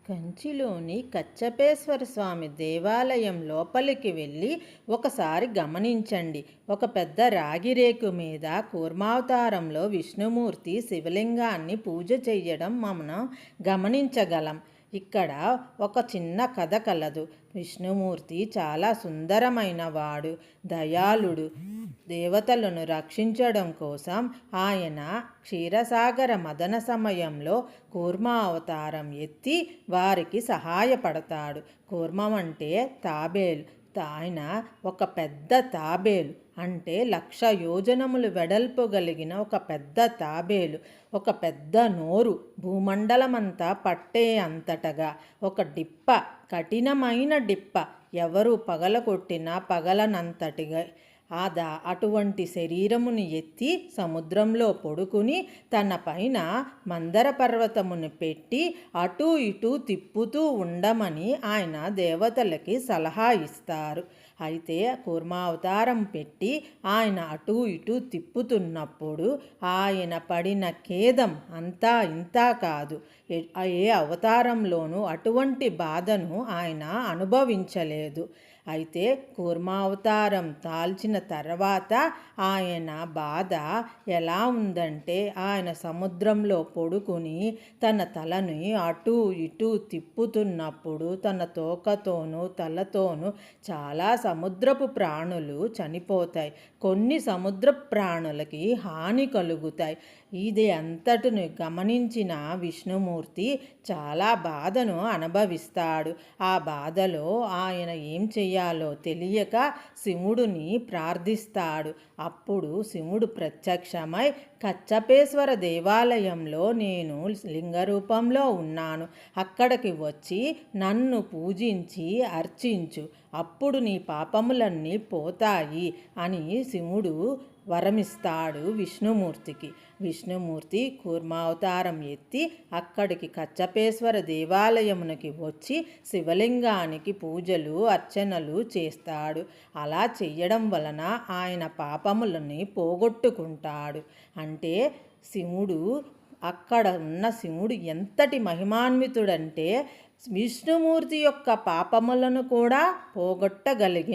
కంచిలోని కచ్చపేశ్వర స్వామి దేవాలయం లోపలికి వెళ్ళి ఒకసారి గమనించండి. ఒక పెద్ద రాగి రేకు మీద కూర్మావతారంలో విష్ణుమూర్తి శివలింగాన్ని పూజ చెయ్యడం మనం గమనించగలం. ఇక్కడ ఒక చిన్న కథ కలదు. విష్ణుమూర్తి చాలా సుందరమైన వాడు, దయాళుడు. దేవతలను రక్షించడం కోసం ఆయన క్షీరసాగర మదన సమయంలో కూర్మ అవతారం ఎత్తి వారికి సహాయపడతాడు. కూర్మం అంటే తాబేలు. ఆయన ఒక పెద్ద తాబేలు, అంటే 1,00,000 యోజనములు వెడల్పు కలిగిన ఒక పెద్ద తాబేలు. ఒక పెద్ద నోరు, భూమండలమంతా పట్టే అంతటగా ఒక డిప్ప, కఠినమైన డిప్ప, ఎవరు పగలగొట్టినా పగలనంతటిగా అటువంటి శరీరమును ఎత్తి సముద్రంలో పడుకుని తన పైన మందర పర్వతమును పెట్టి అటూ ఇటూ తిప్పుతూ ఉండమని ఆయన దేవతలకి సలహా ఇస్తారు. అయితే కూర్మావతారం పెట్టి ఆయన అటూ ఇటూ తిప్పుతున్నప్పుడు ఆయన పడిన ఖేదం అంతా ఇంతా కాదు. ఏ అవతారంలోనూ అటువంటి బాధను ఆయన అనుభవించలేదు. అయితే కూర్మావతారం తాల్చిన తర్వాత ఆయన బాధ ఎలా ఉందంటే, ఆయన సముద్రంలో పడుకుని తన తలని అటూ ఇటూ తిప్పుతున్నప్పుడు తన తోకతోనూ తలతోనూ చాలా సముద్రపు ప్రాణులు చనిపోతాయి. కొన్ని సముద్ర ప్రాణులకి హాని కలుగుతాయి. ఇది అంతటిని గమనించిన విష్ణుమూర్తి చాలా బాధను అనుభవిస్తాడు. ఆ బాధలో ఆయన ఏం చెయ్యాలో తెలియక శివుడిని ప్రార్థిస్తాడు. అప్పుడు శివుడు ప్రత్యక్షమై, కచ్చపేశ్వర దేవాలయంలో నేను లింగ రూపంలో ఉన్నాను, అక్కడికి వచ్చి నన్ను పూజించి అర్చించు, అప్పుడు నీ పాపములన్నీ పోతాయి అని శివుడు వరమిస్తాడు విష్ణుమూర్తికి. విష్ణుమూర్తి కూర్మావతారం ఎత్తి అక్కడికి కచ్చపేశ్వర దేవాలయమునకి వచ్చి శివలింగానికి పూజలు అర్చనలు చేస్తాడు. అలా చెయ్యడం వలన ఆయన పాపములని పోగొట్టుకుంటాడు. అంటే శివుడు, అక్కడ ఉన్న శివుడు ఎంతటి మహిమాన్వితుడంటే విష్ణుమూర్తి యొక్క పాపములను కూడా పోగొట్టగలిగిన